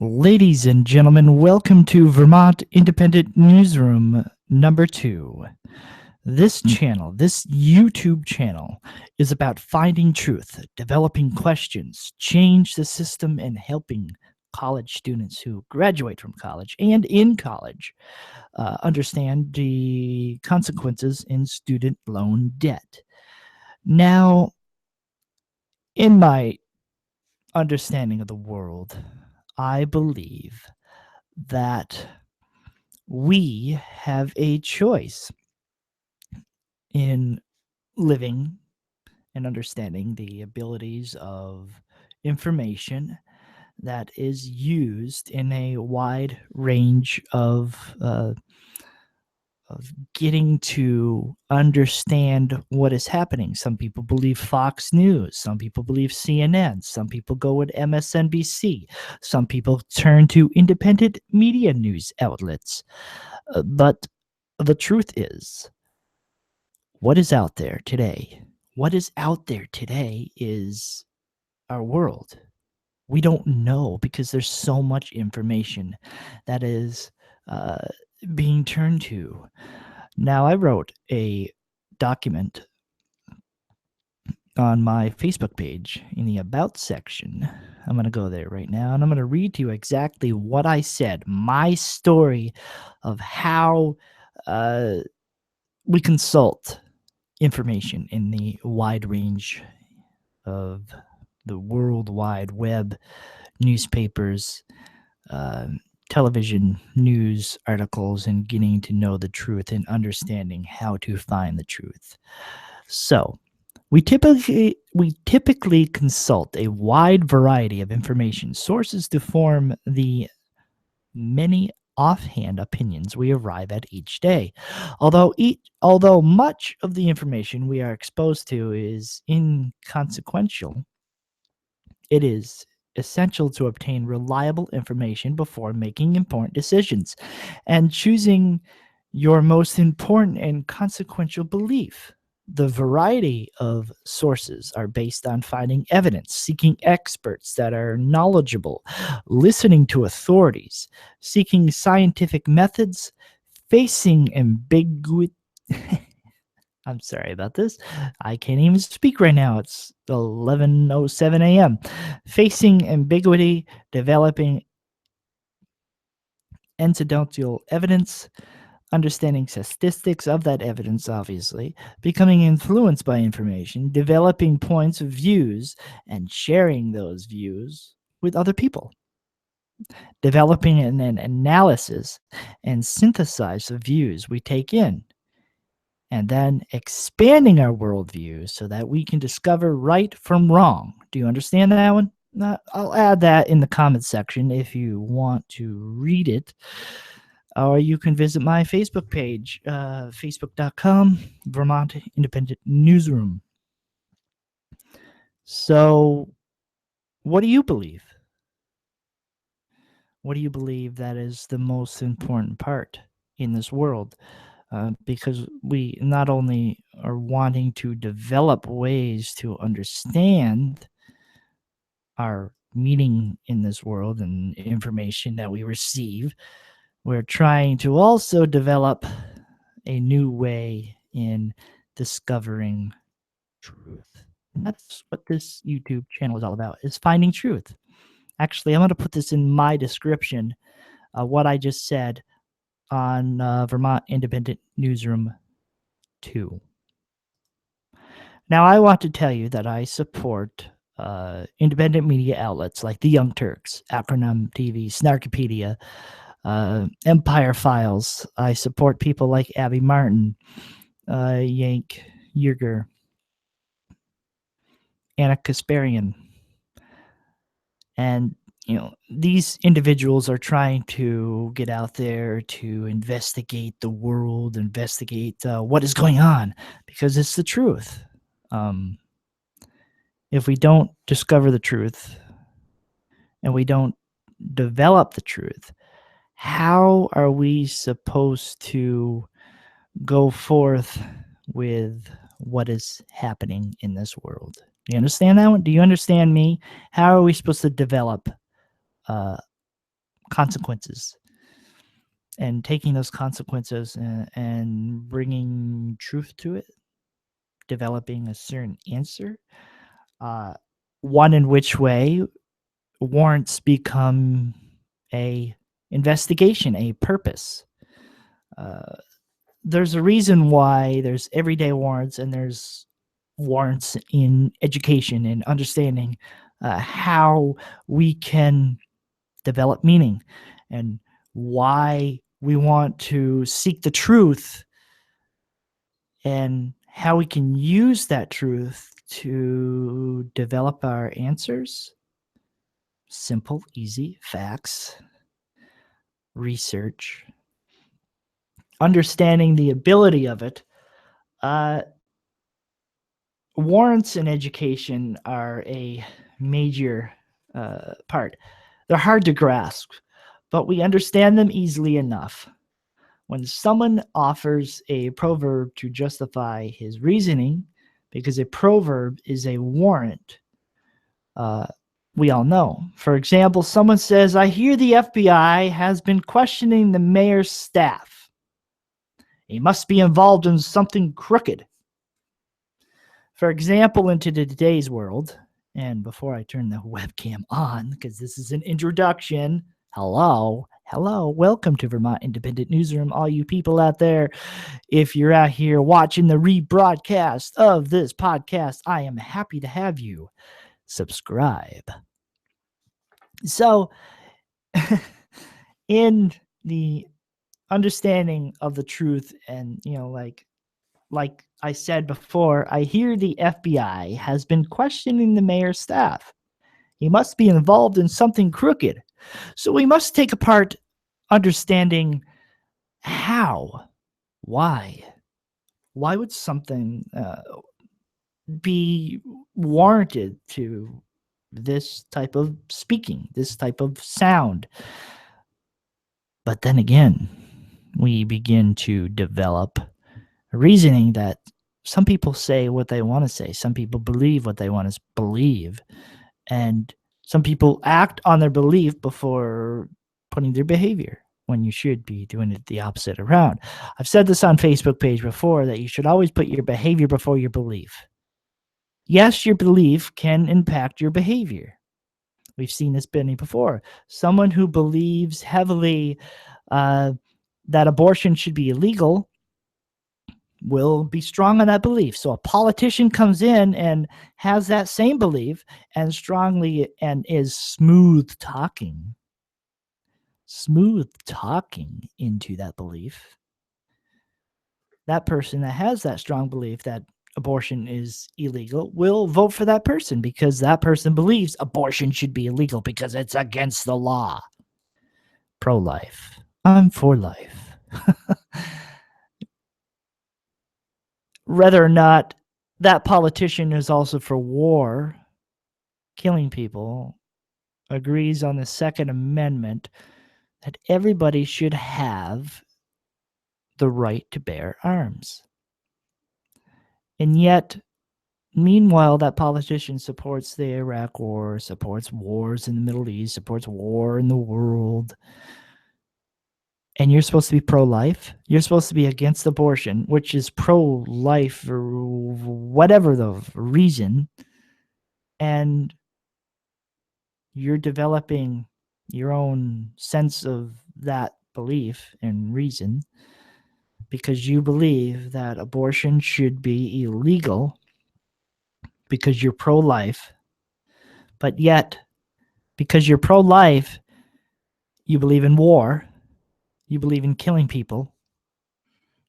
Ladies and gentlemen, welcome to Vermont Independent Newsroom number 2. This channel, this YouTube channel, is about finding truth, developing questions, change the system, and helping college students who graduate from college and in college understand the consequences in student loan debt. Now, in my understanding of the world, I believe that we have a choice in living and understanding the abilities of information that is used in a wide range of getting to understand what is happening. Some people believe Fox News, some people believe CNN, some people go with MSNBC, some people turn to independent media news outlets. But the truth is, what is out there today? What is out there today is our world. We don't know because there's so much information that is uh, being turned to. Now, I wrote a document on my Facebook page in the About section. I'm going to go there right now and I'm going to read to you exactly what I said, my story of how we consult information in the wide range of the World Wide Web, newspapers, uh, television news articles, and getting to know the truth and understanding how to find the truth. So, we typically consult a wide variety of information sources to form the many offhand opinions we arrive at each day. Although much of the information we are exposed to is inconsequential, it is essential to obtain reliable information before making important decisions and choosing your most important and consequential belief. The variety of sources are based on finding evidence, seeking experts that are knowledgeable, listening to authorities, seeking scientific methods, facing ambiguity. I'm sorry about this. I can't even speak right now. It's 11:07 a.m. Facing ambiguity, developing anecdotal evidence, understanding statistics of that evidence, obviously, becoming influenced by information, developing points of views, and sharing those views with other people, developing an analysis and synthesize the views we take in, and then expanding our worldview so that we can discover right from wrong. Do you understand that one? I'll add that in the comments section if you want to read it. Or you can visit my Facebook page, facebook.com, Vermont Independent Newsroom. So, what do you believe? What do you believe that is the most important part in this world? Because we not only are wanting to develop ways to understand our meaning in this world and information that we receive, we're trying to also develop a new way in discovering truth. And that's what this YouTube channel is all about, is finding truth. Actually, I'm going to put this in my description, what I just said on Vermont Independent Newsroom 2. Now, I want to tell you that I support independent media outlets like the Young Turks, Acronym TV, Snarkopedia, Empire Files. I support people like Abby Martin, Yank Yerger, Anna Kasparian. And, these individuals are trying to get out there to investigate the world, investigate what is going on, because it's the truth. If we don't discover the truth and we don't develop the truth, how are we supposed to go forth with what is happening in this world? Do you understand that one? Do you understand me? How are we supposed to develop consequences, and taking those consequences and bringing truth to it, developing a certain answer. Uh, one in which way warrants become a investigation, a purpose. Uh, there's a reason why there's everyday warrants and there's warrants in education and understanding how we can develop meaning and why we want to seek the truth and how we can use that truth to develop our answers. Simple, easy facts, research, understanding the ability of it. Uh, warrants in education are a major part. They're hard to grasp, but we understand them easily enough. When someone offers a proverb to justify his reasoning, because a proverb is a warrant, uh, we all know. For example, someone says, I hear the FBI has been questioning the mayor's staff. He must be involved in something crooked. For example, into today's world, and before I turn the webcam on, because this is an introduction, hello, welcome to Vermont Independent Newsroom, all you people out there. If you're out here watching the rebroadcast of this podcast, I am happy to have you subscribe. So, in the understanding of the truth, and like I said before, I hear the FBI has been questioning the mayor's staff. He must be involved in something crooked. So we must take apart understanding how, why. Why would something be warranted to this type of speaking, this type of sound? But then again, we begin to develop reasoning that some people say what they want to say. Some people believe what they want to believe. And some people act on their belief before putting their behavior, when you should be doing it the opposite around. I've said this on Facebook page before, that you should always put your behavior before your belief. Yes, your belief can impact your behavior. We've seen this before. Someone who believes heavily that abortion should be illegal will be strong on that belief. So a politician comes in and has that same belief and strongly and is smooth talking into that belief. That person that has that strong belief that abortion is illegal will vote for that person, because that person believes abortion should be illegal because it's against the law. Pro-life. I'm for life. Whether or not that politician is also for war, killing people, agrees on the Second Amendment, that everybody should have the right to bear arms. And yet, meanwhile, that politician supports the Iraq War, supports wars in the Middle East, supports war in the world. And you're supposed to be pro-life. You're supposed to be against abortion, which is pro-life for whatever the reason. And you're developing your own sense of that belief and reason because you believe that abortion should be illegal because you're pro-life. But yet, because you're pro-life, you believe in war. You believe in killing people.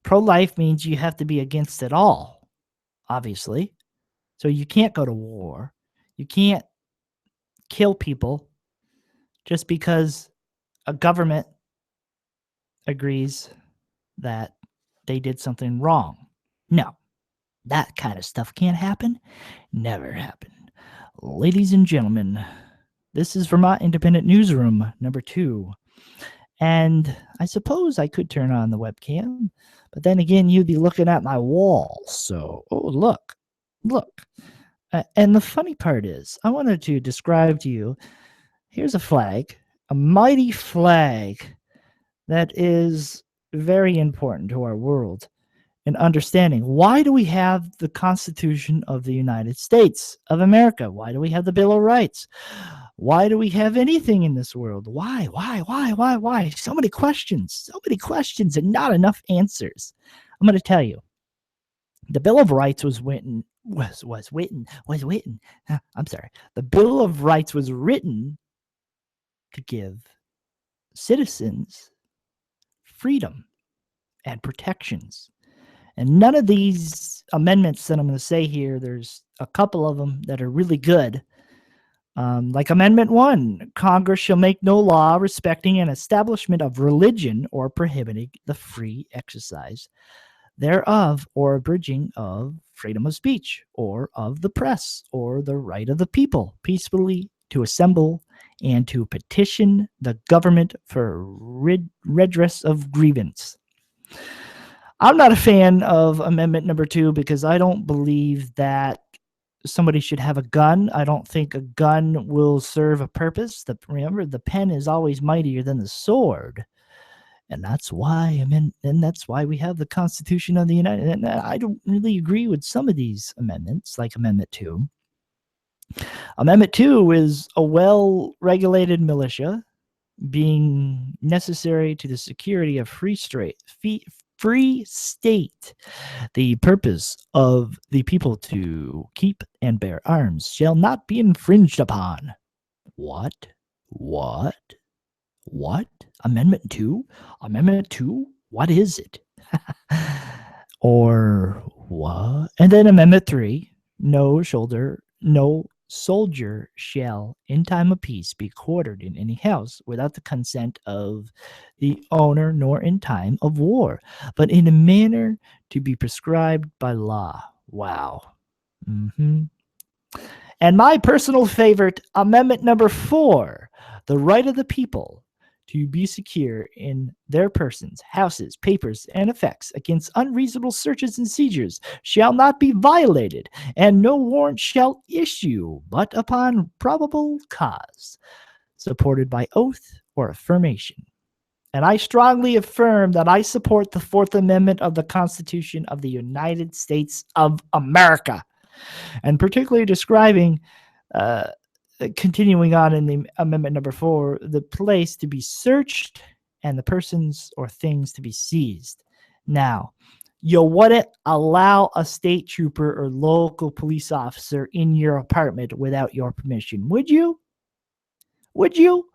Pro-life means you have to be against it all, obviously. So you can't go to war. You can't kill people just because a government agrees that they did something wrong. No, that kind of stuff can't happen. Never happened. Ladies and gentlemen, this is Vermont Independent Newsroom number 2. And I suppose I could turn on the webcam, but then again, you'd be looking at my wall. So, oh, look. And the funny part is, I wanted to describe to you, here's a flag. a mighty flag that is very important to our world and understanding. Why do we have the Constitution of the United States of America? Why do we have the Bill of Rights? Why do we have anything in this world? Why? So many questions, and not enough answers. I'm going to tell you. The Bill of Rights was written. I'm sorry. The Bill of Rights was written to give citizens freedom and protections. And none of these amendments that I'm going to say here, there's a couple of them that are really good. Like Amendment 1, Congress shall make no law respecting an establishment of religion or prohibiting the free exercise thereof or abridging of freedom of speech or of the press or the right of the people peacefully to assemble and to petition the government for redress of grievance. I'm not a fan of Amendment number 2 because I don't believe that somebody should have a gun. I don't think a gun will serve a purpose. Remember, the pen is always mightier than the sword. And that's why that's why we have the Constitution of the United States. And I don't really agree with some of these amendments, like Amendment 2. Amendment 2 is a well-regulated militia being necessary to the security of free state. The purpose of the people to keep and bear arms shall not be infringed upon. What? Amendment 2? Amendment 2? What is it? Or what? And then Amendment 3, no soldier shall in time of peace be quartered in any house without the consent of the owner, nor in time of war, but in a manner to be prescribed by law. Wow. And my personal favorite, Amendment number 4, the right of the people to be secure in their persons, houses, papers, and effects against unreasonable searches and seizures shall not be violated, and no warrant shall issue but upon probable cause, supported by oath or affirmation. And I strongly affirm that I support the Fourth Amendment of the Constitution of the United States of America, and particularly describing continuing on in the Amendment number 4, the place to be searched and the persons or things to be seized. Now, you wouldn't allow a state trooper or local police officer in your apartment without your permission, would you? Would you?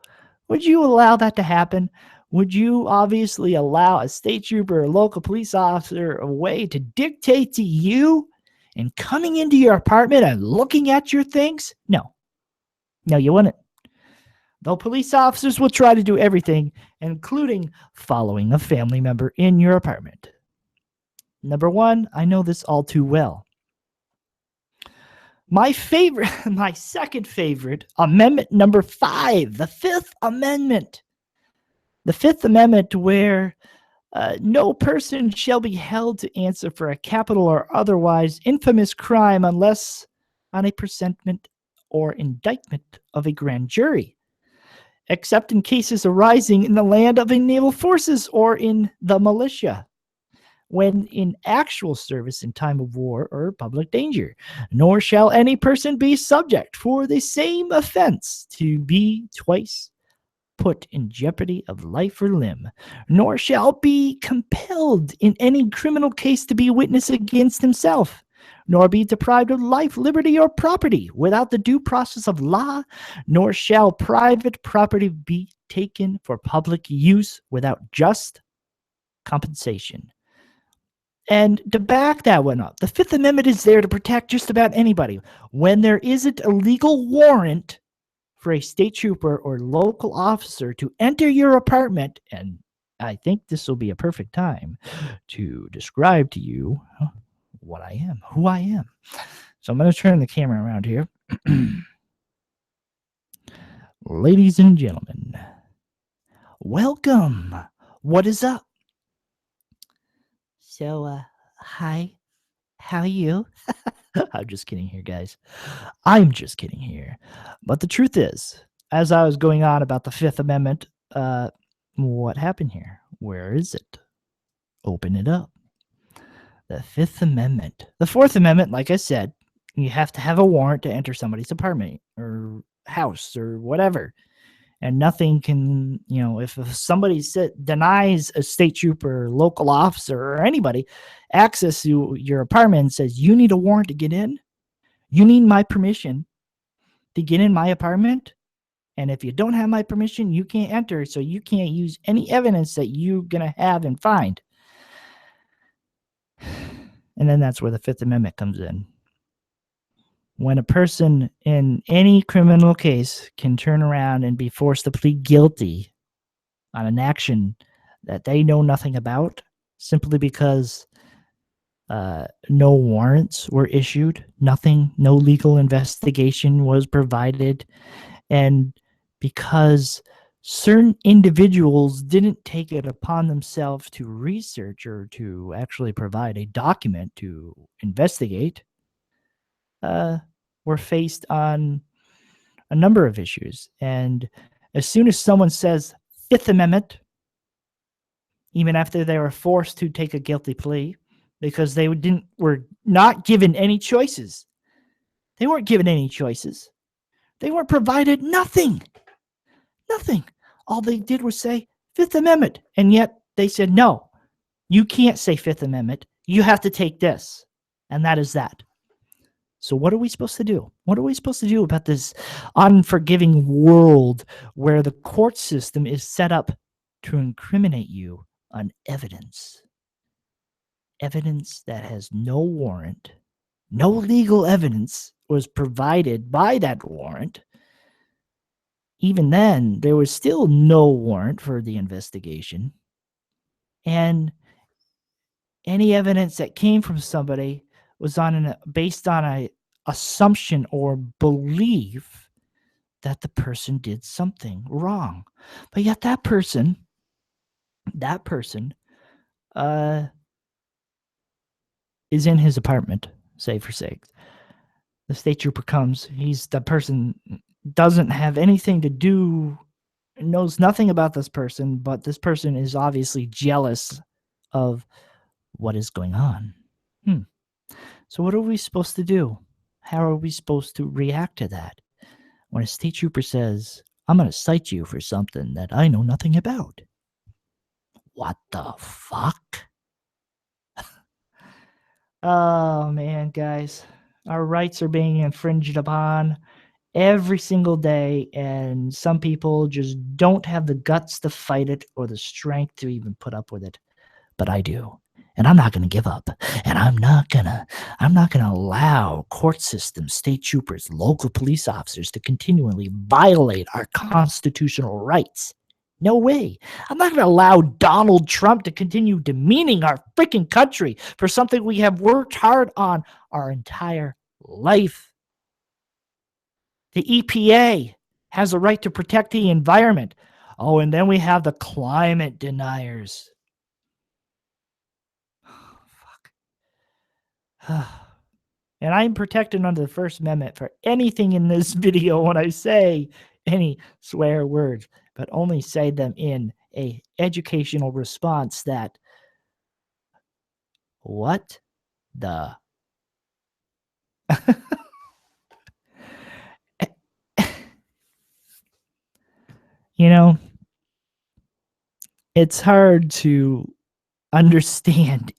Would you allow that to happen? Would you obviously allow a state trooper or local police officer a way to dictate to you and coming into your apartment and looking at your things? No. No, you wouldn't. Though police officers will try to do everything, including following a family member in your apartment. Number 1, I know this all too well. My second favorite, Amendment number 5, the Fifth Amendment. The Fifth Amendment, where no person shall be held to answer for a capital or otherwise infamous crime unless on a presentment or indictment of a grand jury, except in cases arising in the land of the naval forces or in the militia, when in actual service in time of war or public danger. Nor shall any person be subject for the same offense to be twice put in jeopardy of life or limb, nor shall be compelled in any criminal case to be witness against himself, nor be deprived of life, liberty, or property without the due process of law, nor shall private property be taken for public use without just compensation. And to back that one up, the Fifth Amendment is there to protect just about anybody. When there isn't a legal warrant for a state trooper or local officer to enter your apartment, and I think this will be a perfect time to describe to you what I am, who I am. So I'm going to turn the camera around here. Ladies and gentlemen, welcome. What is up? So, hi, how are you? I'm just kidding here, guys. I'm just kidding here. But the truth is, as I was going on about the Fifth Amendment, what happened here? Where is it? Open it up. The Fifth Amendment. The Fourth Amendment, like I said, you have to have a warrant to enter somebody's apartment or house or whatever. And nothing can, if somebody denies a state trooper, local officer, or anybody access to your apartment and says, you need a warrant to get in, you need my permission to get in my apartment. And if you don't have my permission, you can't enter. So you can't use any evidence that you're going to have and find. And then that's where the Fifth Amendment comes in. When a person in any criminal case can turn around and be forced to plead guilty on an action that they know nothing about simply because no warrants were issued, no legal investigation was provided, and because certain individuals didn't take it upon themselves to research or to actually provide a document to investigate, we're faced on a number of issues. And as soon as someone says Fifth Amendment, even after they were forced to take a guilty plea because they were not given any choices. They weren't given any choices. They weren't provided nothing. Nothing. All they did was say Fifth Amendment. And yet they said, no, you can't say Fifth Amendment. You have to take this. And that is that. So what are we supposed to do? What are we supposed to do about this unforgiving world where the court system is set up to incriminate you on evidence? Evidence that has no warrant, no legal evidence was provided by that warrant. Even then, there was still no warrant for the investigation. And any evidence that came from somebody was based on an assumption or belief that the person did something wrong. But yet that person is in his apartment, say for sake. The state trooper comes. The person doesn't have anything to do, knows nothing about this person, but this person is obviously jealous of what is going on. So what are we supposed to do? How are we supposed to react to that? When a state trooper says, I'm going to cite you for something that I know nothing about. What the fuck? Oh, man, guys. Our rights are being infringed upon every single day, and some people just don't have the guts to fight it or the strength to even put up with it. But I do. And I'm not going to give up. And I'm not going to allow court systems, state troopers, local police officers to continually violate our constitutional rights. No way. I'm not going to allow Donald Trump to continue demeaning our freaking country for something we have worked hard on our entire life. The EPA has a right to protect the environment. Oh, and then we have the climate deniers. And I'm protected under the First Amendment for anything in this video when I say any swear words, but only say them in a educational response that, what the? It's hard to understand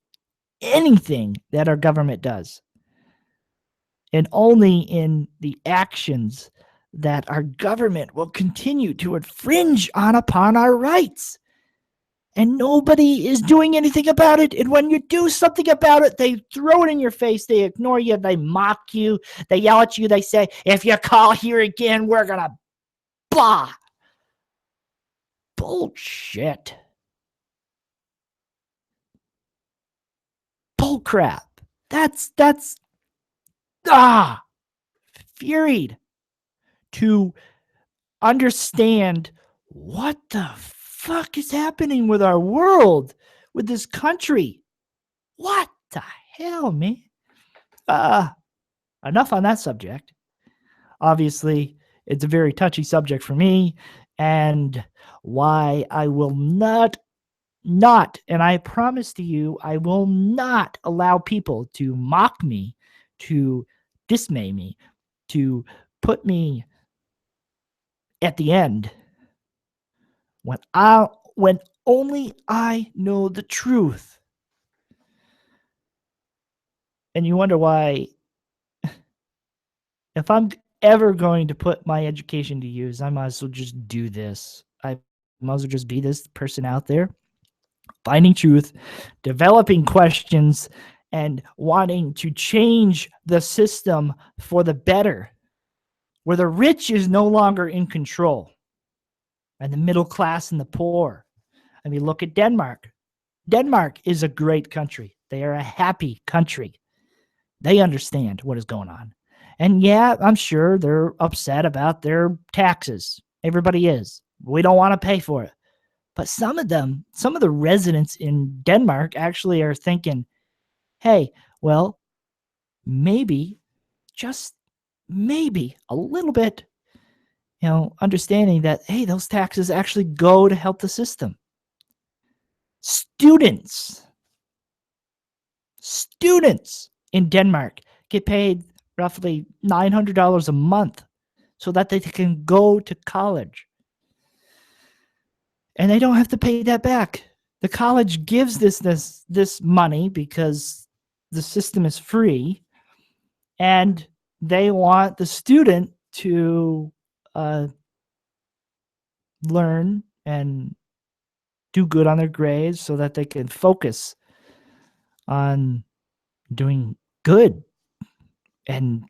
anything that our government does. And only in the actions that our government will continue to infringe upon our rights. And nobody is doing anything about it. And when you do something about it, they throw it in your face. They ignore you. They mock you. They yell at you. They say, if you call here again, we're going to blah. Bullshit. Bullcrap. That's furied to understand what the fuck is happening with our world, with this country. What the hell, man? Enough on that subject. Obviously, It's a very touchy subject for me, and why I will not, and I promise to you, I will not allow people to mock me, to dismay me, to put me at the end when only I know the truth. And you wonder why, if I'm ever going to put my education to use, I might as well just do this. I might as well just be this person out there, finding truth, developing questions, and wanting to change the system for the better, where the rich is no longer in control and the middle class and the poor. I mean, look at Denmark. Denmark is a great country. They are a happy country. They understand what is going on. And yeah, I'm sure they're upset about their taxes. Everybody is. We don't want to pay for it. But some of them, some of the residents in Denmark actually are thinking, hey, well, maybe, just maybe a little bit, understanding that, hey, those taxes actually go to help the system. Students, students in Denmark get paid roughly $900 a month so that they can go to college. And they don't have to pay that back. The college gives this money because the system is free, and they want the student to learn and do good on their grades so that they can focus on doing good and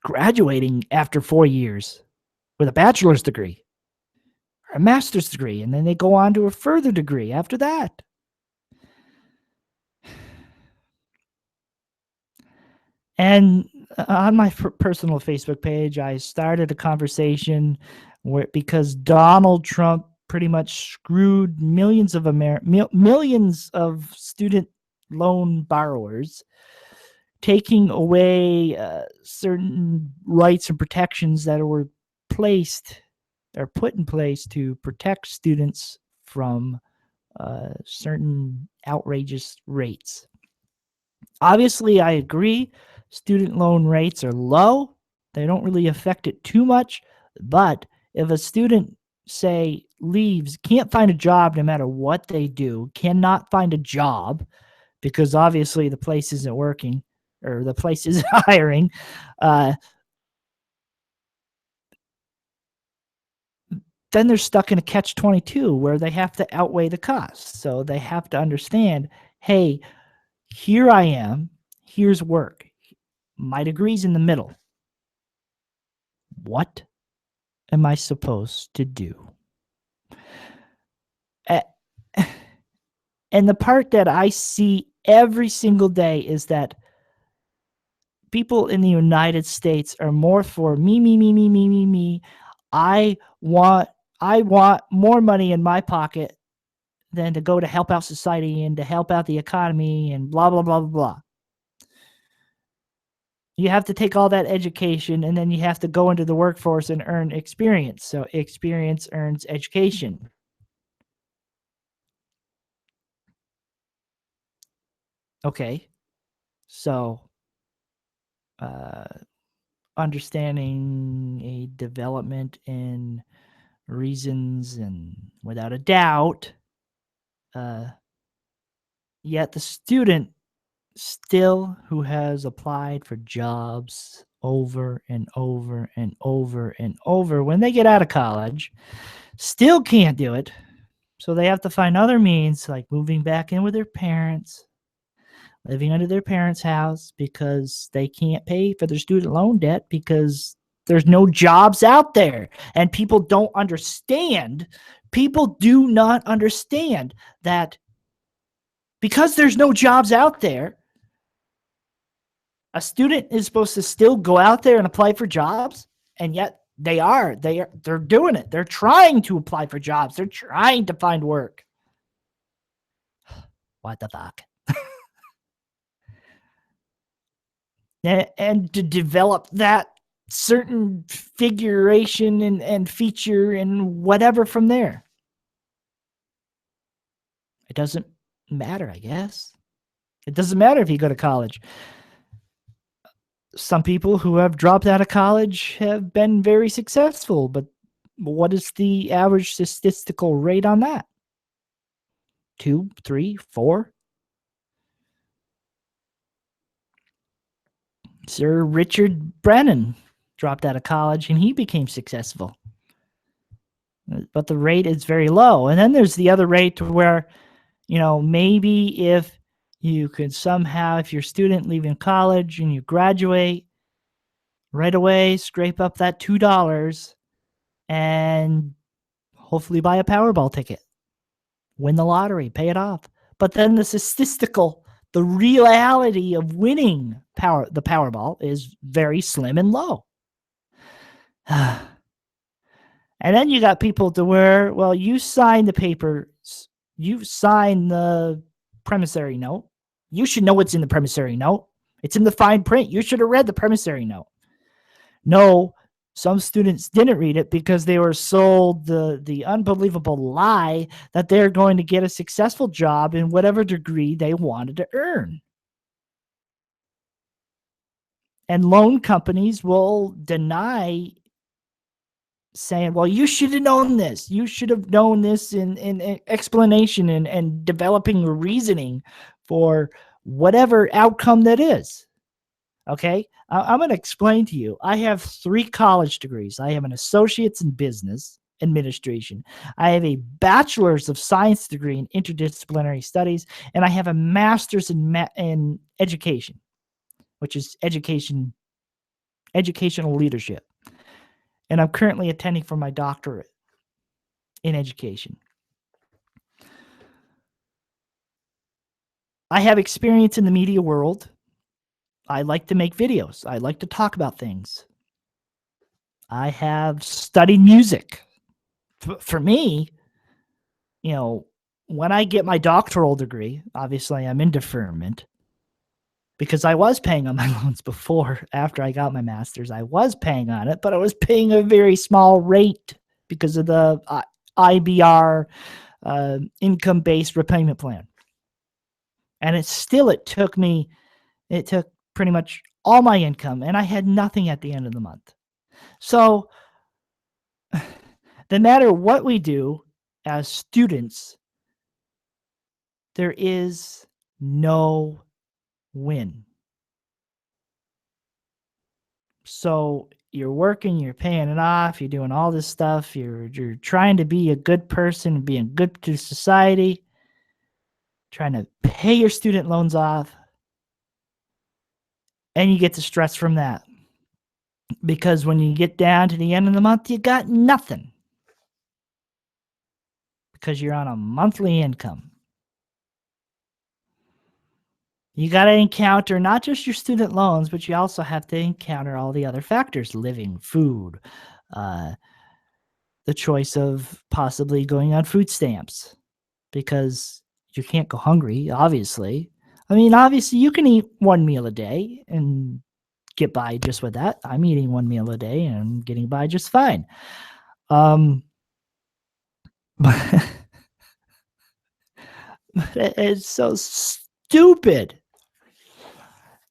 graduating after 4 years with a bachelor's degree or a master's degree, and then they go on to a further degree after that. And on my personal Facebook page, I started a conversation because Donald Trump pretty much screwed millions of student loan borrowers, taking away certain rights and protections that were placed or put in place to protect students from certain outrageous rates. Obviously, I agree. Student loan rates are low. They don't really affect it too much. But if a student, say, leaves, can't find a job no matter what they do, cannot find a job because obviously the place isn't working or the place isn't hiring, then they're stuck in a catch-22 where they have to outweigh the costs. So they have to understand, hey, here I am, here's work. My degree's in the middle. What am I supposed to do? And the part that I see every single day is that people in the United States are more for me, me, me, me, me, me, me. I want more money in my pocket than to go to help out society and to help out the economy and blah, blah, blah, blah, blah. You have to take all that education and then you have to go into the workforce and earn experience. So experience earns education. Okay. So uh, understanding a development in reasons, and without a doubt, uh, yet the student still who has applied for jobs over and over and over and over when they get out of college still can't do it. So they have to find other means like moving back in with their parents, living under their parents' house because they can't pay for their student loan debt because there's no jobs out there. And people don't understand. People do not understand that because there's no jobs out there, a student is supposed to still go out there and apply for jobs, and yet they're doing it. They're trying to apply for jobs. They're trying to find work. What the fuck? And to develop that certain figuration and feature and whatever from there. It doesn't matter, I guess. It doesn't matter if you go to college. Some people who have dropped out of college have been very successful, but what is the average statistical rate on that? 2, 3, 4? Sir Richard Brennan dropped out of college and he became successful. But the rate is very low. And then there's the other rate where, maybe if you could somehow, if you're a student leaving college and you graduate right away, scrape up that $2 and hopefully buy a Powerball ticket, win the lottery, pay it off. But then the reality of winning the Powerball is very slim and low. And then you got people to where, well, you sign the papers, you sign the promissory note. You should know what's in the promissory note. It's in the fine print. You should have read the promissory note. No, some students didn't read it because they were sold the unbelievable lie that they're going to get a successful job in whatever degree they wanted to earn. And loan companies will deny, saying, well, you should have known this. You should have known this in explanation and developing reasoning for whatever outcome that is. Okay, I'm going to explain to you. I have 3 college degrees. I have an associate's in business administration. I have a bachelor's of science degree in interdisciplinary studies, and I have a master's in education, which is educational leadership. And I'm currently attending for my doctorate in education. I have experience in the media world. I like to make videos. I like to talk about things. I have studied music. For me, when I get my doctoral degree, obviously I'm in deferment because I was paying on my loans before. After I got my master's, I was paying on it, but I was paying a very small rate because of the IBR income-based repayment plan. And it took pretty much all my income, and I had nothing at the end of the month. So no matter what we do as students, there is no win. So you're working, you're paying it off, you're doing all this stuff, you're trying to be a good person, being good to society, trying to pay your student loans off, and you get the stress from that. Because when you get down to the end of the month, you got nothing. Because you're on a monthly income. You got to encounter not just your student loans, but you also have to encounter all the other factors: living, food, the choice of possibly going on food stamps, because you can't go hungry, obviously. I mean, obviously, you can eat one meal a day and get by just with that. I'm eating one meal a day and I'm getting by just fine. It's so stupid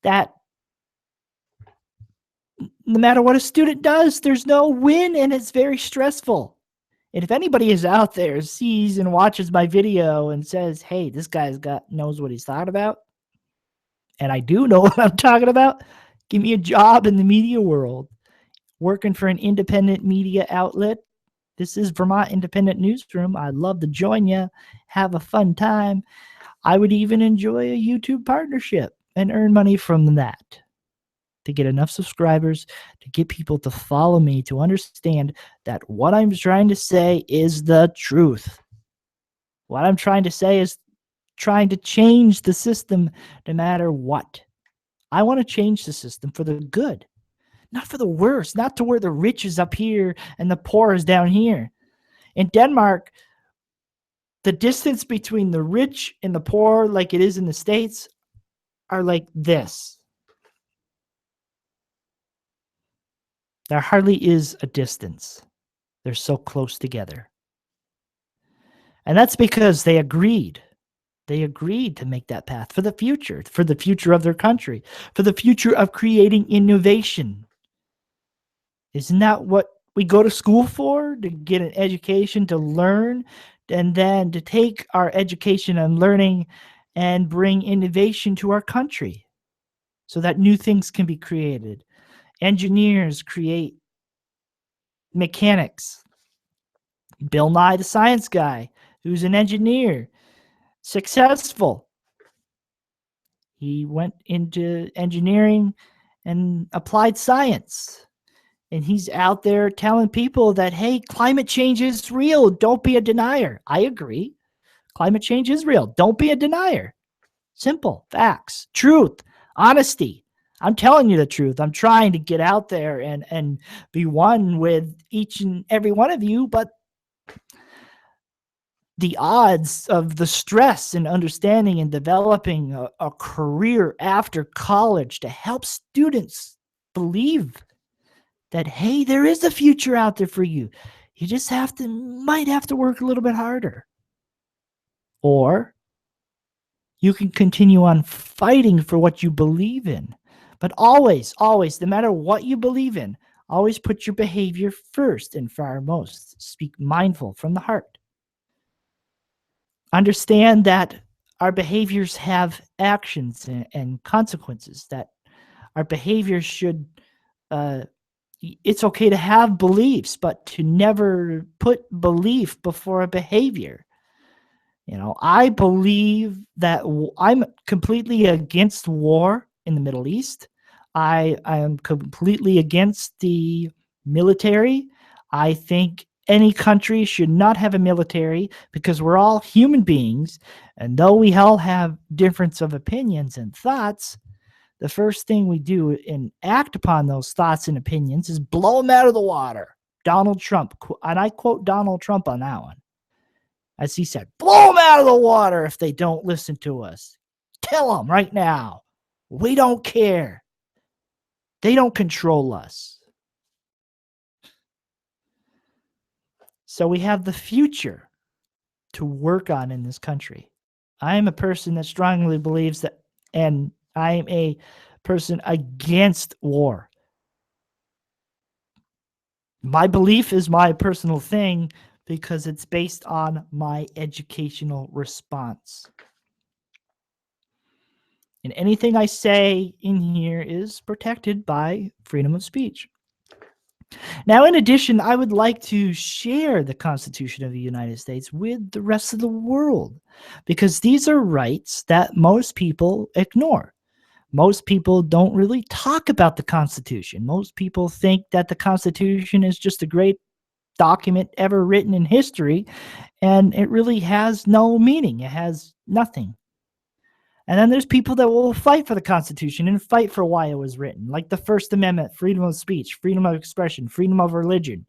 that no matter what a student does, there's no win, and it's very stressful. And if anybody is out there, sees and watches my video and says, hey, this guy's knows what he's talking about, and I do know what I'm talking about, give me a job in the media world, working for an independent media outlet. This is Vermont Independent Newsroom. I'd love to join you. Have a fun time. I would even enjoy a YouTube partnership and earn money from that, to get enough subscribers, to get people to follow me, to understand that what I'm trying to say is the truth. What I'm trying to say is trying to change the system no matter what. I want to change the system for the good, not for the worse, not to where the rich is up here and the poor is down here. In Denmark, the distance between the rich and the poor, like it is in the States, are like this. There hardly is a distance. They're so close together. And that's because they agreed. They agreed to make that path for the future of their country, for the future of creating innovation. Isn't that what we go to school for? To get an education, to learn, and then to take our education and learning and bring innovation to our country so that new things can be created. Engineers create mechanics. Bill Nye, the science guy, who's an engineer, successful. He went into engineering and applied science. And he's out there telling people that, hey, climate change is real. Don't be a denier. I agree. Climate change is real. Don't be a denier. Simple facts, truth, honesty. I'm telling you the truth. I'm trying to get out there and be one with each and every one of you, but the odds of the stress and understanding and developing a career after college to help students believe that, hey, there is a future out there for you. You just might have to work a little bit harder. Or you can continue on fighting for what you believe in. But always, no matter what you believe in, always put your behavior first and foremost. Speak mindful from the heart. Understand that our behaviors have actions and consequences, that our behaviors should, it's okay to have beliefs, but to never put belief before a behavior. I believe that I'm completely against war in the Middle East. I am completely against the military. I think any country should not have a military because we're all human beings. And though we all have difference of opinions and thoughts, the first thing we do and act upon those thoughts and opinions is blow them out of the water. Donald Trump, and I quote Donald Trump on that one. As he said, blow them out of the water if they don't listen to us. Kill them right now. We don't care. They don't control us. So we have the future to work on in this country. I am a person that strongly believes that, and I am a person against war. My belief is my personal thing because it's based on my educational response. And anything I say in here is protected by freedom of speech. Now, in addition, I would like to share the Constitution of the United States with the rest of the world because these are rights that most people ignore. Most people don't really talk about the Constitution. Most people think that the Constitution is just a great document ever written in history, and it really has no meaning. It has nothing. And then there's people that will fight for the Constitution and fight for why it was written, like the First Amendment, freedom of speech, freedom of expression, freedom of religion,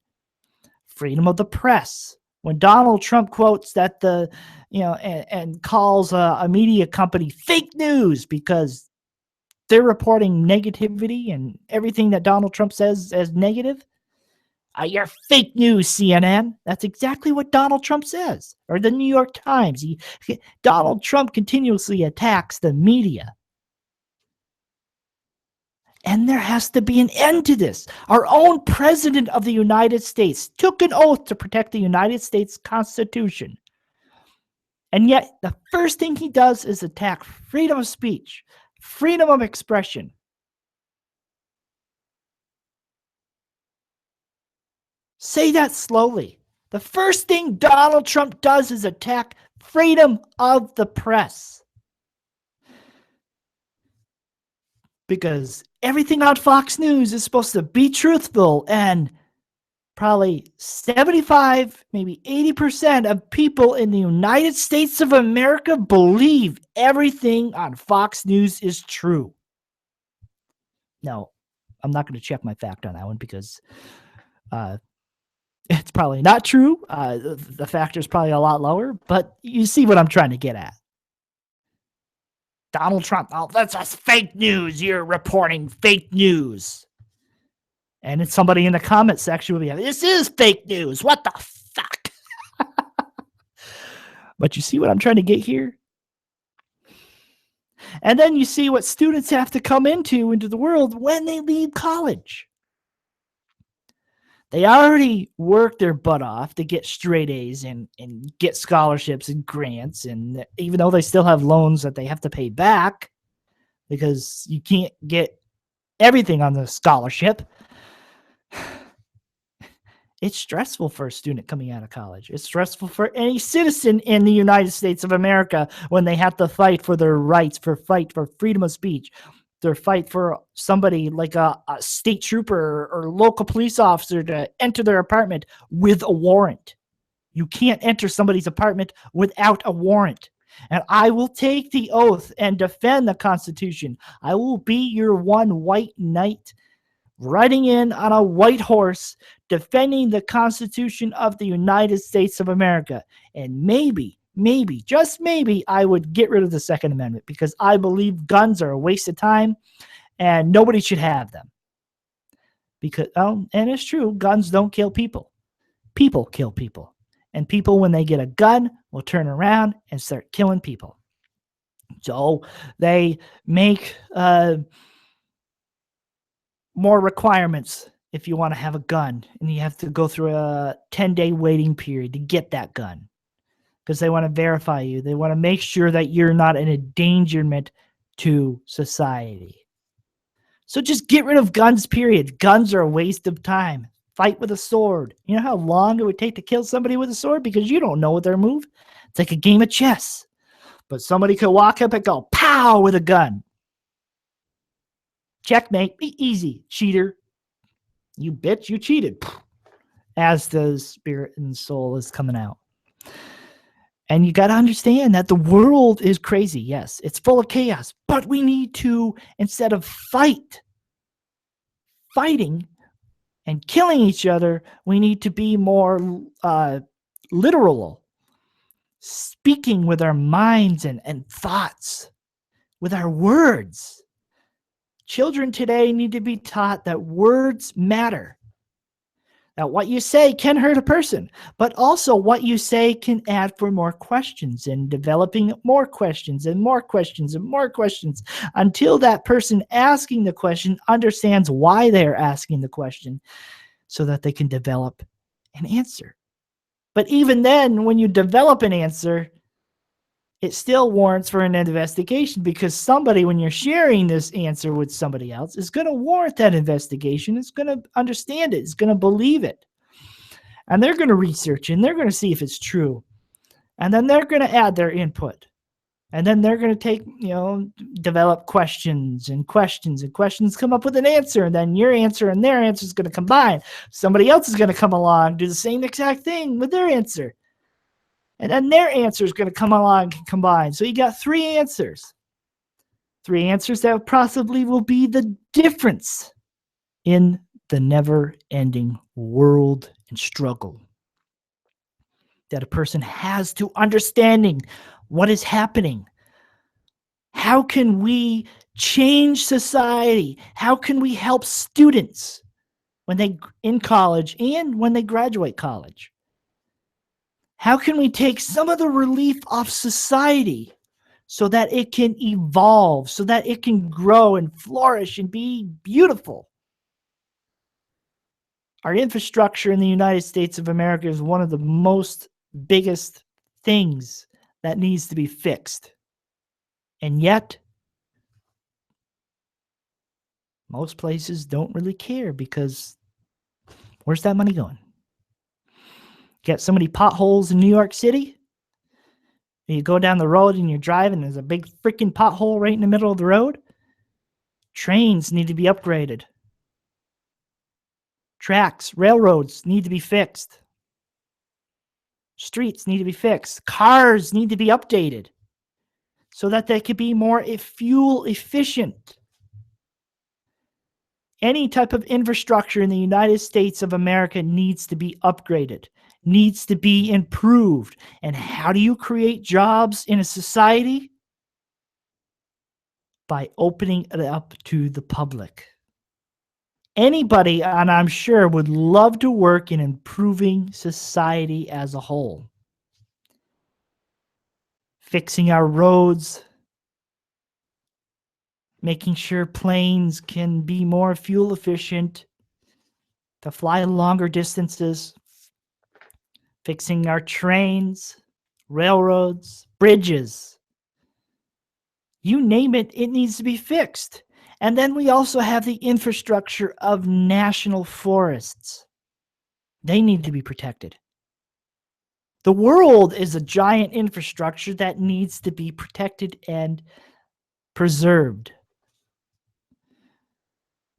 freedom of the press. When Donald Trump quotes that and calls a media company fake news because they're reporting negativity and everything that Donald Trump says as negative, you're fake news, CNN. That's exactly what Donald Trump says. Or the New York Times. Donald Trump continuously attacks the media. And there has to be an end to this. Our own president of the United States took an oath to protect the United States Constitution. And yet, the first thing he does is attack freedom of speech, freedom of expression. Say that slowly. The first thing Donald Trump does is attack freedom of the press. Because everything on Fox News is supposed to be truthful, and probably 75, maybe 80% of people in the United States of America believe everything on Fox News is true. No, I'm not going to check my fact on that one because it's probably not true. The factor is probably a lot lower, but you see what I'm trying to get at. Donald Trump, oh, that's just fake news. You're reporting fake news. And then somebody in the comment section will be like, this is fake news. What the fuck? But you see what I'm trying to get here? And then you see what students have to come into the world when they leave college. They already worked their butt off to get straight A's and get scholarships and grants. And even though they still have loans that they have to pay back because you can't get everything on the scholarship, it's stressful for a student coming out of college. It's stressful for any citizen in the United States of America when they have to fight for their rights, fight for freedom of speech, to fight for somebody like a state trooper or local police officer to enter their apartment with a warrant. You can't enter somebody's apartment without a warrant. And I will take the oath and defend the Constitution. I will be your one white knight riding in on a white horse, defending the Constitution of the United States of America. And maybe, just maybe, I would get rid of the Second Amendment because I believe guns are a waste of time and nobody should have them. Because, and it's true, guns don't kill people. People kill people. And people, when they get a gun, will turn around and start killing people. So they make more requirements if you want to have a gun, and you have to go through a 10-day waiting period to get that gun because they want to verify you. They want to make sure that you're not an endangerment to society. So just get rid of guns, period. Guns are a waste of time. Fight with a sword. You know how long it would take to kill somebody with a sword? Because you don't know their move. It's like a game of chess. But somebody could walk up and go, pow, with a gun. Checkmate. Be easy, cheater. You bitch, you cheated. As the spirit and soul is coming out. And you got to understand that the world is crazy. Yes, it's full of chaos. But we need to, instead of fighting and killing each other, we need to be more literal. Speaking with our minds and thoughts, with our words. Children today need to be taught that words matter. That what you say can hurt a person, but also what you say can add for more questions and developing more questions and more questions and more questions until that person asking the question understands why they're asking the question so that they can develop an answer. But even then, when you develop an answer, it still warrants for an investigation because somebody, when you're sharing this answer with somebody else, is going to warrant that investigation. It's going to understand it. It's going to believe it. And they're going to research it, and they're going to see if it's true. And then they're going to add their input. And then they're going to develop questions and questions and questions, come up with an answer. And then your answer and their answer is going to combine. Somebody else is going to come along, do the same exact thing with their answer. And then their answer is going to come along and combine. So you got 3 answers. 3 answers that possibly will be the difference in the never-ending world and struggle that a person has to understanding what is happening. How can we change society? How can we help students when they in college and when they graduate college? How can we take some of the relief off society so that it can evolve, so that it can grow and flourish and be beautiful? Our infrastructure in the United States of America is one of the most biggest things that needs to be fixed. And yet, most places don't really care because where's that money going? Got so many potholes in New York City. You go down the road and you're driving, there's a big freaking pothole right in the middle of the road. Trains need to be upgraded. Tracks, railroads need to be fixed. Streets need to be fixed. Cars need to be updated so that they could be more fuel efficient. Any type of infrastructure in the United States of America needs to be upgraded, needs to be improved. And how do you create jobs in a society? By opening it up to the public. Anybody, and I'm sure, would love to work in improving society as a whole. Fixing our roads, making sure planes can be more fuel efficient, to fly longer distances, fixing our trains, railroads, bridges. You name it, it needs to be fixed. And then we also have the infrastructure of national forests. They need to be protected. The world is a giant infrastructure that needs to be protected and preserved.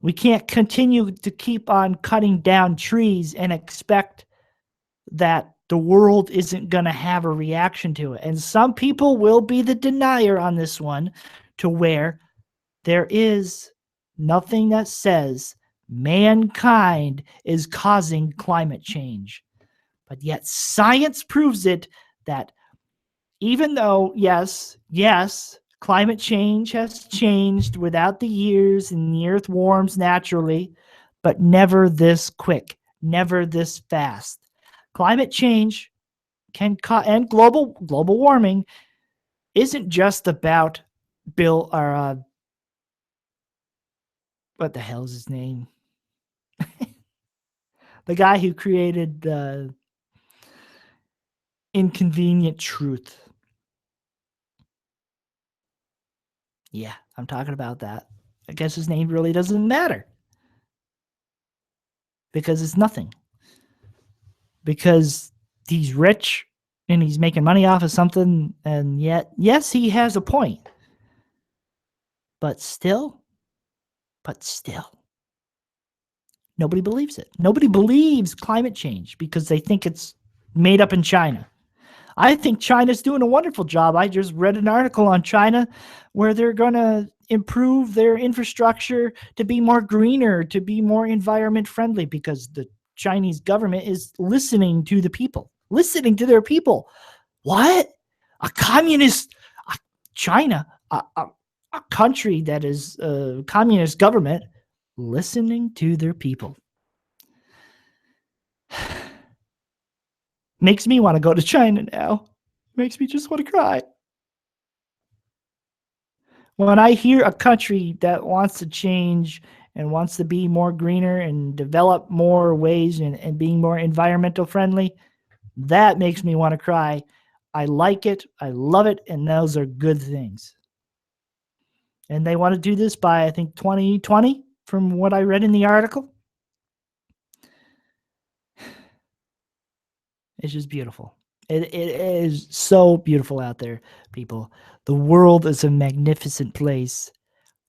We can't continue to keep on cutting down trees and expect that the world isn't going to have a reaction to it. And some people will be the denier on this one, to where there is nothing that says mankind is causing climate change. But yet science proves it, that even though, yes, climate change has changed without the years, and the earth warms naturally, but never this quick, never this fast. Climate change and global warming isn't just about what the hell is his name? The guy who created the inconvenient truth. Yeah, I'm talking about that. I guess his name really doesn't matter, because it's nothing. Because he's rich and he's making money off of something, and yet, yes, he has a point. But still, nobody believes it. Nobody believes climate change because they think it's made up in China. I think China's doing a wonderful job. I just read an article on China where they're going to improve their infrastructure to be more greener, to be more environment friendly, because the Chinese government is listening to the people, listening to their people. What? A communist China, a country that is a communist government, listening to their people. Makes me want to go to China now. Makes me just want to cry. When I hear a country that wants to change and wants to be more greener and develop more ways and being more environmental friendly, that makes me want to cry. I like it. I love it. And those are good things. And they want to do this by, I think, 2020, from what I read in the article. It's just beautiful. It is so beautiful out there, people. The world is a magnificent place.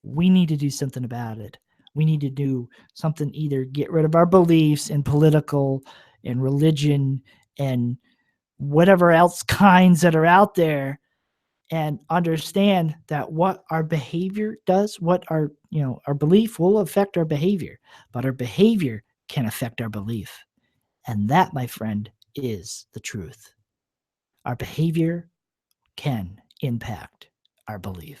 We need to do something about it. We need to do something, either get rid of our beliefs in political and religion and whatever else kinds that are out there, and understand that what our behavior does, what our belief will affect our behavior, but our behavior can affect our belief. And that, my friend, is the truth. Our behavior can impact our belief.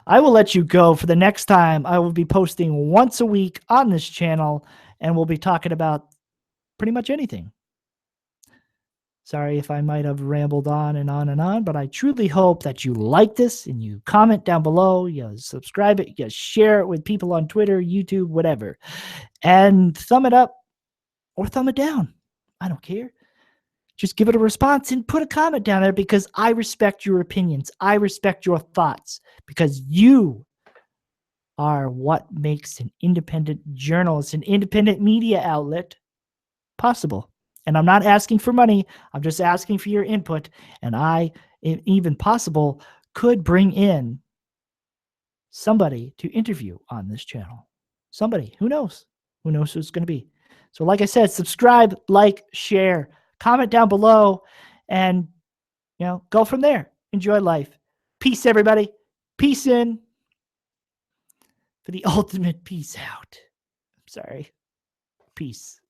I will let you go. For the next time, I will be posting once a week on this channel, and we'll be talking about pretty much anything. Sorry if I might have rambled on and on and on, but I truly hope that you like this and you comment down below, you subscribe it, you share it with people on Twitter, YouTube, whatever, and thumb it up or thumb it down. I don't care. Just give it a response and put a comment down there, because I respect your opinions. I respect your thoughts, because you are what makes an independent journalist, an independent media outlet possible. And I'm not asking for money. I'm just asking for your input. And I, if even possible, could bring in somebody to interview on this channel. Somebody. Who knows? Who knows who it's going to be? So like I said, subscribe, like, share, comment down below, and go from there. Enjoy life. Peace, everybody. Peace in for the ultimate peace out. I'm sorry. Peace.